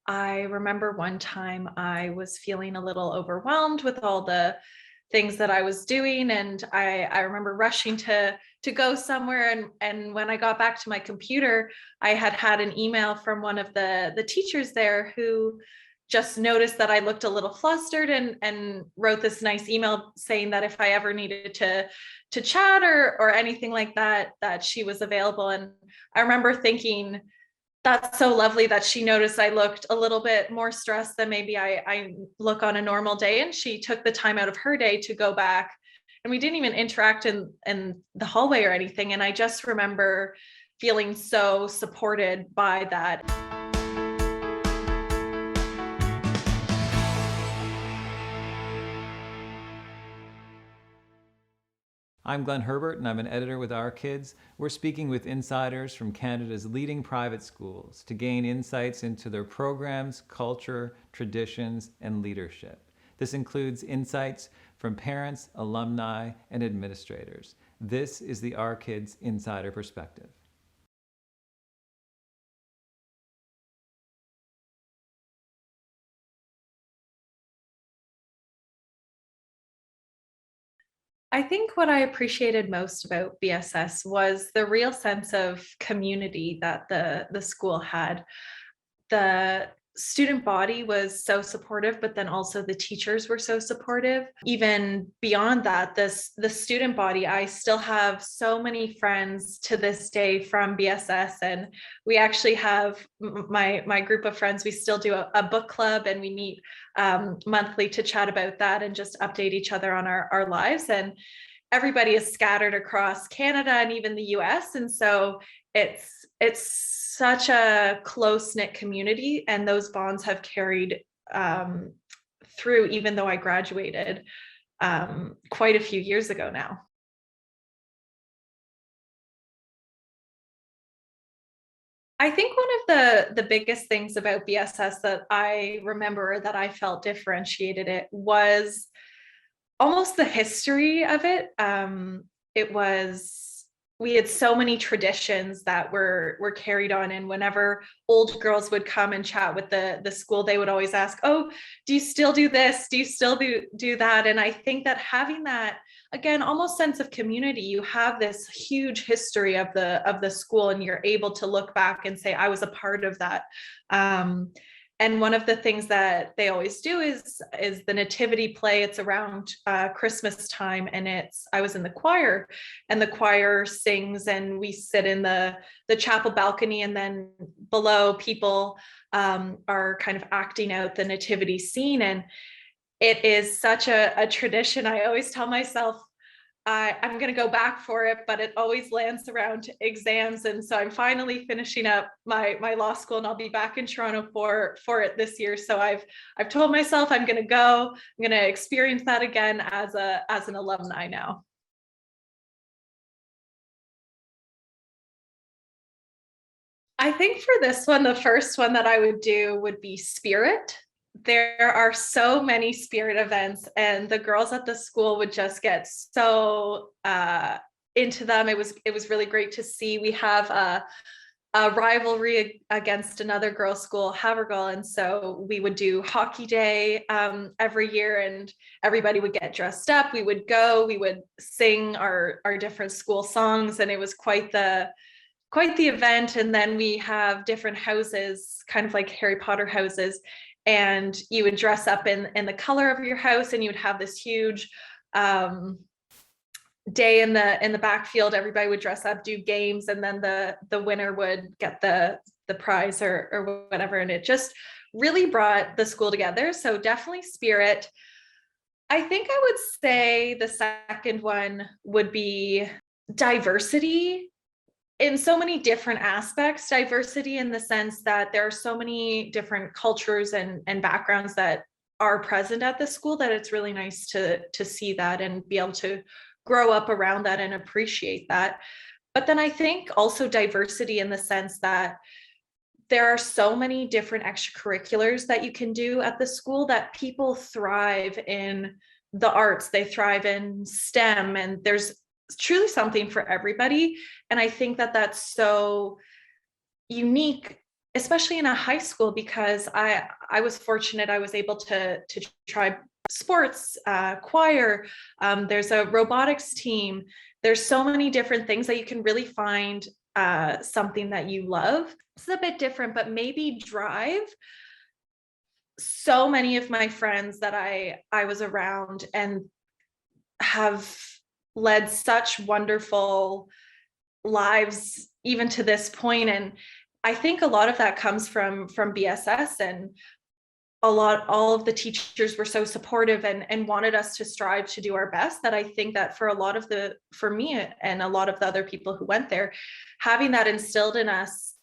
I remember one time I was feeling a little overwhelmed with all the things that I was doing, and I remember rushing to go somewhere. And when I got back to my computer, I had an email from one of the teachers there who just noticed that I looked a little flustered and wrote this nice email saying that if I ever needed to chat or anything like that, that she was available. And I remember thinking, that's so lovely that she noticed I looked a little bit more stressed than maybe I look on a normal day. And she took the time out of her day to go back. And we didn't even interact in the hallway or anything. And I just remember feeling so supported by that. I'm Glenn Herbert, and I'm an editor with Our Kids. We're speaking with insiders from Canada's leading private schools to gain insights into their programs, culture, traditions, and leadership. This includes insights from parents, alumni, and administrators. This is the Our Kids Insider Perspective. I think what I appreciated most about BSS was the real sense of community that the school had. The student body was so supportive, but then also the teachers were so supportive. Even beyond that, the student body, I still have so many friends to this day from BSS, and we actually have my group of friends. We still do a book club, and we meet monthly to chat about that and just update each other on our lives. And everybody is scattered across Canada and even the US. And so it's such a close-knit community, and those bonds have carried through, even though I graduated quite a few years ago now. I think one of the biggest things about BSS that I remember that I felt differentiated it was almost the history of it. It was We had so many traditions that were carried on, and whenever old girls would come and chat with the school, they would always ask, "Oh, do you still do this? Do you still do that?" And I think that having that, again, almost sense of community, you have this huge history of the school, and you're able to look back and say, "I was a part of that." Um, and one of the things that they always do is the Nativity play. It's around Christmas time, and I was in the choir, and the choir sings, and we sit in the chapel balcony, and then below, people are kind of acting out the nativity scene. And it is such a tradition. I always tell myself I'm going to go back for it, but it always lands around exams. And so I'm finally finishing up my law school, and I'll be back in Toronto for it this year. So I've told myself I'm going to go. I'm going to experience that again as an alumni now. I think for this one, the first one that I would do would be Spirit. There are so many Spirit events, and the girls at the school would just get so into them. It was really great to see. We have a rivalry against another girls' school, Havergal, and so we would do hockey day every year, and everybody would get dressed up. We would sing our different school songs, and it was quite the event. And then we have different houses, kind of like Harry Potter houses, and you would dress up in the color of your house, and you would have this huge day in the backfield. Everybody would dress up, do games, and then the winner would get the prize or whatever. And it just really brought the school together. So definitely Spirit. I think I would say the second one would be diversity in so many different aspects. Diversity in the sense that there are so many different cultures and backgrounds that are present at the school, that it's really nice to see that and be able to grow up around that and appreciate that. But then I think also diversity in the sense that there are so many different extracurriculars that you can do at the school, that people thrive in the arts, they thrive in STEM, and there's truly something for everybody. And I think that that's so unique especially in a high school, because I was fortunate. I was able to try sports, choir. There's a robotics team. There's so many different things that you can really find something that you love. It's a bit different, but maybe drive. So many of my friends that I was around and have led such wonderful lives even to this point, and I think a lot of that comes from BSS, and all of the teachers were so supportive and wanted us to strive to do our best, that I think that for me and a lot of the other people who went there, having that instilled in us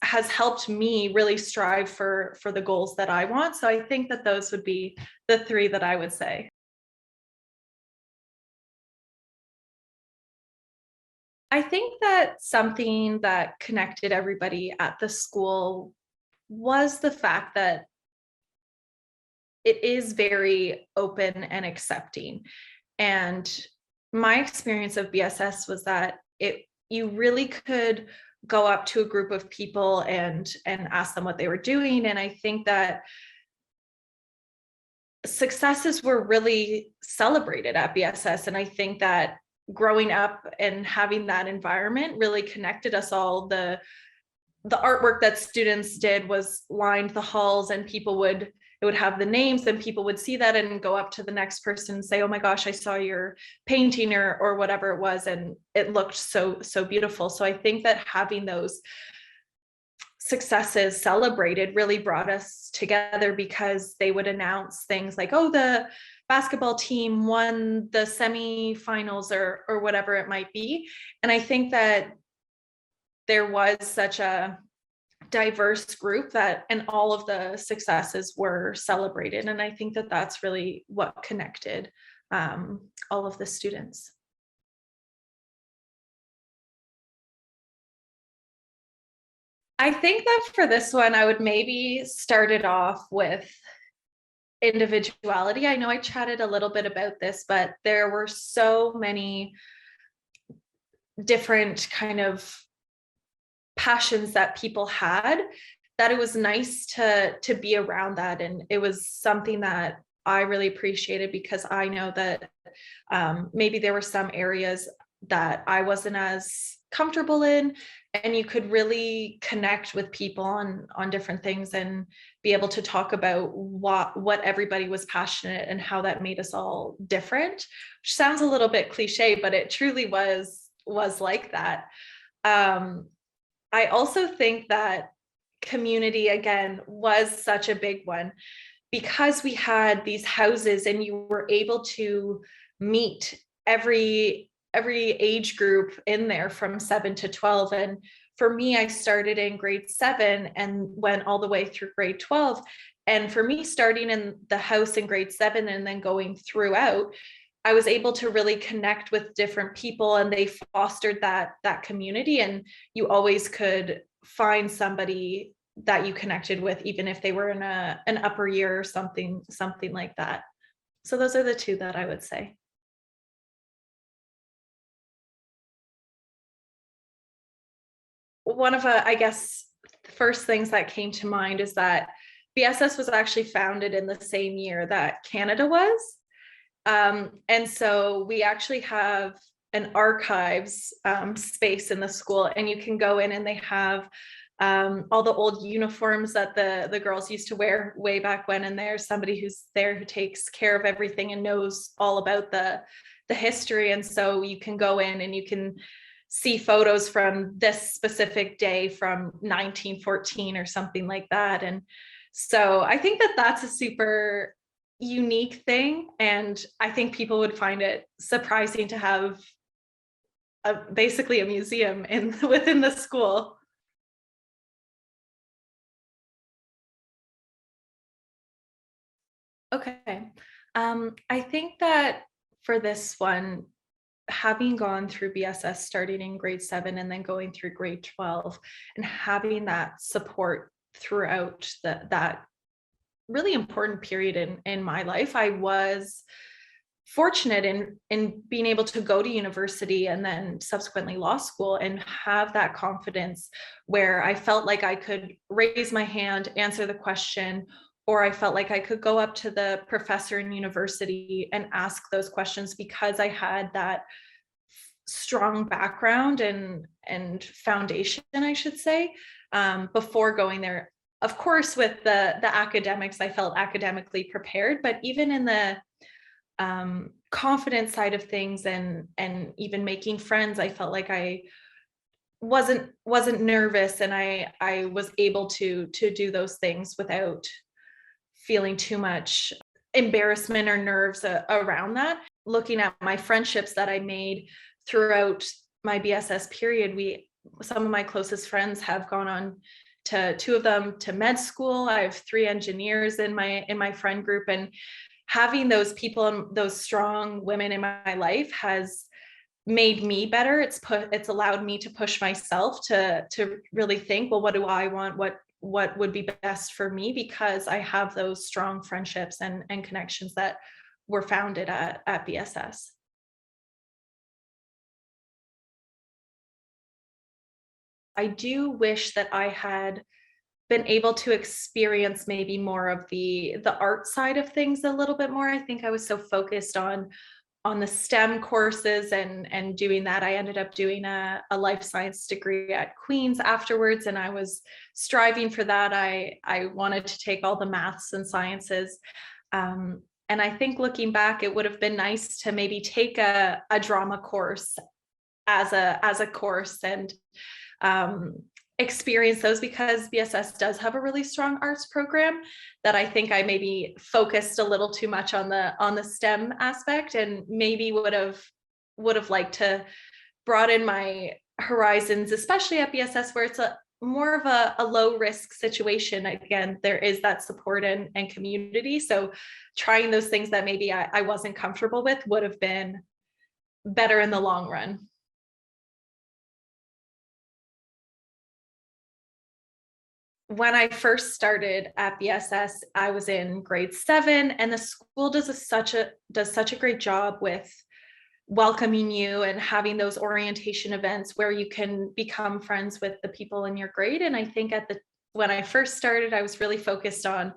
has helped me really strive for the goals that I want. So I think that those would be the three that I would say. I think that something that connected everybody at the school was the fact that it is very open and accepting. And my experience of BSS was that you really could go up to a group of people and ask them what they were doing. And I think that successes were really celebrated at BSS. And I think that growing up and having that environment really connected us all. The artwork that students did was lined the halls, and it would have the names, and people would see that and go up to the next person and say, oh my gosh, I saw your painting or whatever it was, and it looked so beautiful. So I think that having those successes celebrated really brought us together, because they would announce things like, oh, the basketball team won the semifinals or whatever it might be. And I think that there was such a diverse group and all of the successes were celebrated. And I think that that's really what connected all of the students. I think that for this one, I would maybe start it off with individuality. I know I chatted a little bit about this, but there were so many different kind of passions that people had, that it was nice to be around that. And it was something that I really appreciated, because I know that maybe there were some areas that I wasn't as comfortable in, and you could really connect with people on different things and be able to talk about what everybody was passionate and how that made us all different, which sounds a little bit cliche, but it truly was like that. I also think that community, again, was such a big one, because we had these houses and you were able to meet every age group in there from 7 to 12. And for me, I started in grade 7 and went all the way through grade 12. And for me, starting in the house in grade 7 and then going throughout, I was able to really connect with different people, and they fostered that community, and you always could find somebody that you connected with, even if they were in an upper year or something like that. So those are the two that I would say. One of I guess the first things that came to mind is that BSS was actually founded in the same year that Canada was. And so we actually have an archives space in the school, and you can go in and they have all the old uniforms that the girls used to wear way back when. And there's somebody who's there who takes care of everything and knows all about the history. And so you can go in and you can see photos from this specific day from 1914 or something like that. And so I think that that's a super unique thing, and I think people would find it surprising to have basically a museum within the school. Okay. I think that for this one, having gone through BSS starting in grade 7 and then going through grade 12, and having that support throughout that really important period in my life, I was fortunate in being able to go to university and then subsequently law school and have that confidence where I felt like I could raise my hand, answer the question, or I felt like I could go up to the professor in university and ask those questions because I had that strong background and foundation, I should say, before going there. Of course, with the academics, I felt academically prepared, but even in the confidence side of things and even making friends, I felt like I wasn't nervous, and I was able to do those things without feeling too much embarrassment or nerves around that. Looking at my friendships that I made throughout my BSS period, some of my closest friends have gone on to, two of them to med school. I have 3 engineers in my friend group, and having those people and those strong women in my life has made me better. It's allowed me to push myself to really think, well, what do I want? What would be best for me? Because I have those strong friendships and connections that were founded at BSS. I do wish that I had been able to experience maybe more of the art side of things a little bit more. I think I was so focused on the STEM courses and doing that. I ended up doing a life science degree at Queen's afterwards, and I was striving for that. I wanted to take all the maths and sciences. And I think looking back, it would have been nice to maybe take a drama course as a course and experience those, because BSS does have a really strong arts program that I think I maybe focused a little too much on the STEM aspect, and maybe would have liked to broaden my horizons, especially at BSS where it's more of a low risk situation. Again, there is that support and community. So trying those things that maybe I wasn't comfortable with would have been better in the long run. When I first started at BSS, I was in grade 7, and the school does such a great job with welcoming you and having those orientation events where you can become friends with the people in your grade. And I think when I first started, I was really focused on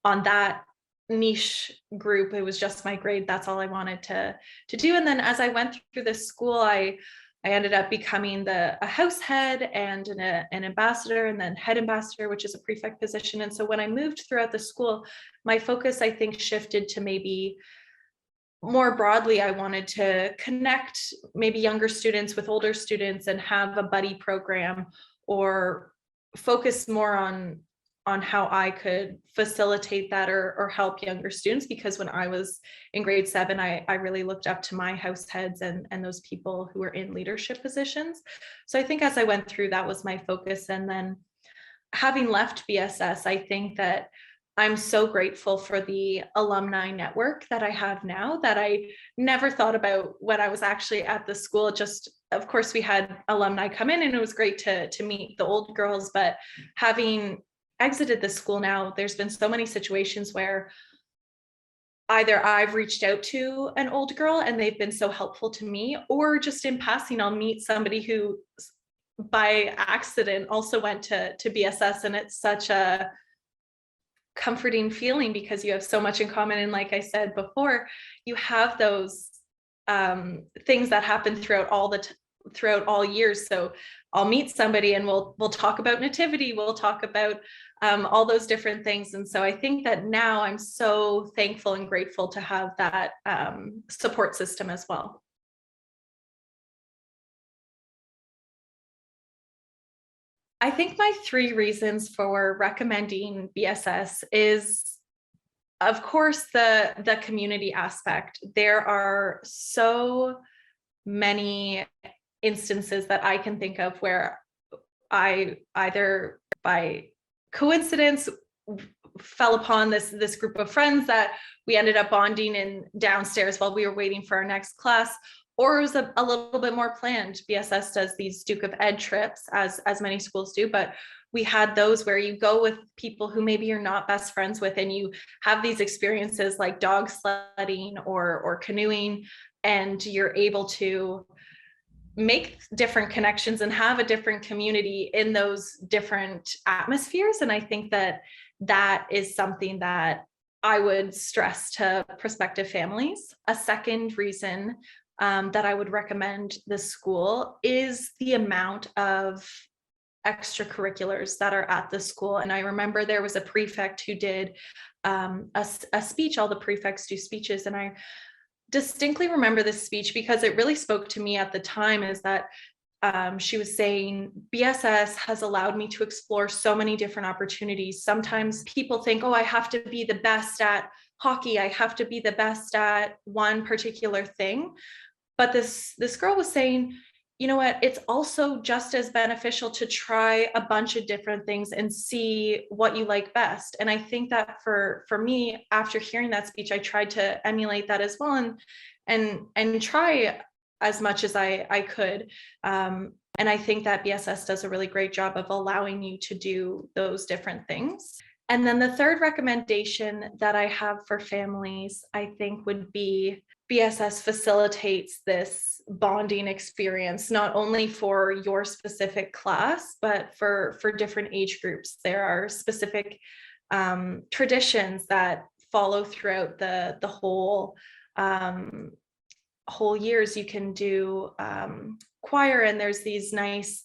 that niche group. It was just my grade. That's all I wanted to do. And then as I went through the school, I ended up becoming a house head and an ambassador, and then head ambassador, which is a prefect position. And so when I moved throughout the school, my focus, I think, shifted to maybe more broadly, I wanted to connect maybe younger students with older students and have a buddy program, or focus more on how I could facilitate that or help younger students. Because when I was in grade 7, I really looked up to my house heads and those people who were in leadership positions. So I think as I went through, that was my focus. And then having left BSS, I think that I'm so grateful for the alumni network that I have now that I never thought about when I was actually at the school. Just, of course, we had alumni come in and it was great to meet the old girls, but having exited the school now, there's been so many situations where either I've reached out to an old girl and they've been so helpful to me, or just in passing, I'll meet somebody who by accident also went to BSS, and it's such a comforting feeling because you have so much in common. And like I said before, you have those things that happen throughout all years. So I'll meet somebody and we'll talk about Nativity, we'll talk about all those different things. And so I think that now I'm so thankful and grateful to have that support system as well. I think my 3 reasons for recommending BSS is, of course, the community aspect. There are so many instances that I can think of where I either by coincidence fell upon this group of friends that we ended up bonding in downstairs while we were waiting for our next class, or it was a little bit more planned. BSS does these Duke of Ed trips, as many schools do, but we had those where you go with people who maybe you're not best friends with, and you have these experiences like dog sledding or canoeing, and you're able to make different connections and have a different community in those different atmospheres. And I think that that is something that I would stress to prospective families. A second reason that I would recommend this school is the amount of extracurriculars that are at the school. And I remember there was a prefect who did a speech. All the prefects do speeches, and I distinctly remember this speech because it really spoke to me at the time. Is that she was saying, BSS has allowed me to explore so many different opportunities. Sometimes people think, oh, I have to be the best at hockey, I have to be the best at one particular thing. But this girl was saying, you know what, it's also just as beneficial to try a bunch of different things and see what you like best. And I think that for me, after hearing that speech, I tried to emulate that as well, and try as much as I could. And I think that BSS does a really great job of allowing you to do those different things. And then the third recommendation that I have for families, I think, would be BSS facilitates this bonding experience, not only for your specific class, but for different age groups. There are specific traditions that follow throughout the whole years. You can do choir, and there's these nice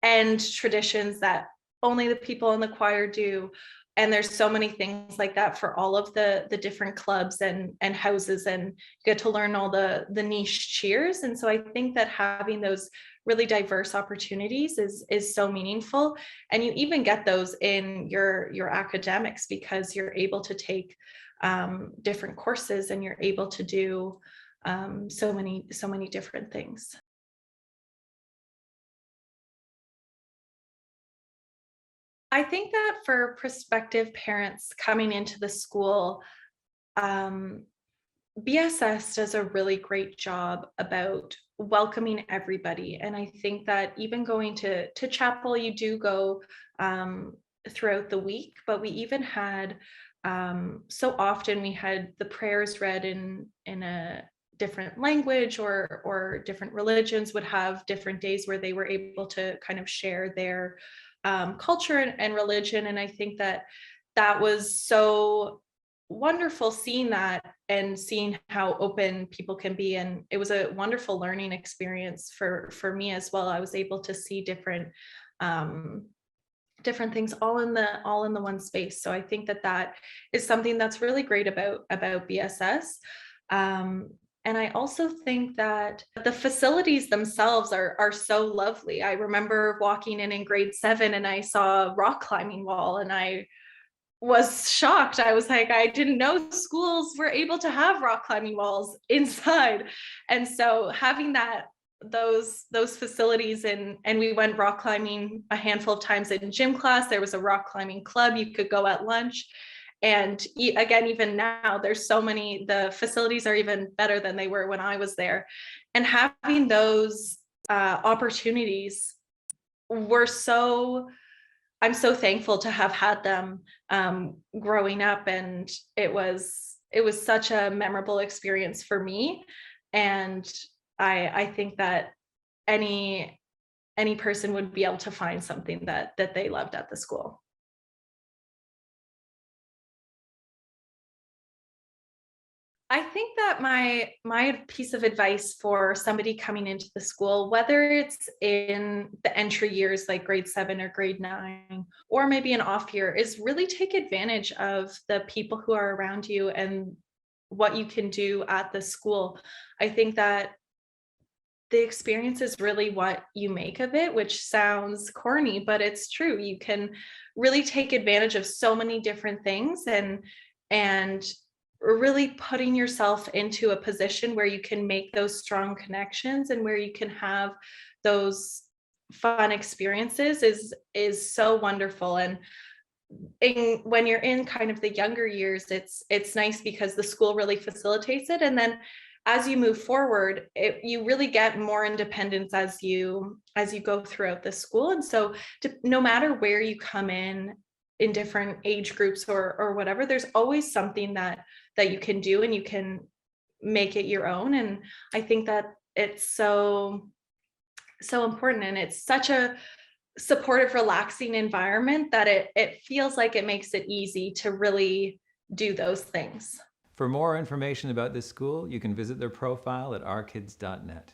end traditions that only the people in the choir do. And there's so many things like that for all of the different clubs and houses, and you get to learn all the niche cheers. And so I think that having those really diverse opportunities is so meaningful. And you even get those in your academics, because you're able to take different courses, and you're able to do so many different things. I think that for prospective parents coming into the school, um, BSS does a really great job about welcoming everybody. And I think that even going to chapel, you do go throughout the week, but we even had, so often we had the prayers read in a different language, or different religions would have different days where they were able to kind of share their culture and religion. And I think that that was so wonderful, seeing that and seeing how open people can be. And it was a wonderful learning experience for me as well. I was able to see different things all in the one space. So I think that that is something that's really great about BSS. And I also think that the facilities themselves are so lovely. I remember walking in grade 7, and I saw a rock climbing wall, and I was shocked. I was like, I didn't know schools were able to have rock climbing walls inside. And so having those facilities, and we went rock climbing a handful of times in gym class. There was a rock climbing club. You could go at lunch. And again, even now, there's so many, the facilities are even better than they were when I was there. And having those opportunities were I'm so thankful to have had them growing up. And it was such a memorable experience for me. And I think that any person would be able to find something that they loved at the school. I think that my piece of advice for somebody coming into the school, whether it's in the entry years like grade 7 or grade 9, or maybe an off year, is really take advantage of the people who are around you and what you can do at the school. I think that the experience is really what you make of it, which sounds corny, but it's true. You can really take advantage of so many different things, and really putting yourself into a position where you can make those strong connections, and where you can have those fun experiences is so wonderful. And when you're in kind of the younger years, it's nice because the school really facilitates it. And then as you move forward, you really get more independence as you go throughout the school. And so no matter where you come in different age groups or whatever, there's always something that you can do, and you can make it your own. And I think that it's so important, and it's such a supportive, relaxing environment that it feels like it makes it easy to really do those things. For more information about this school, you can visit their profile at ourkids.net.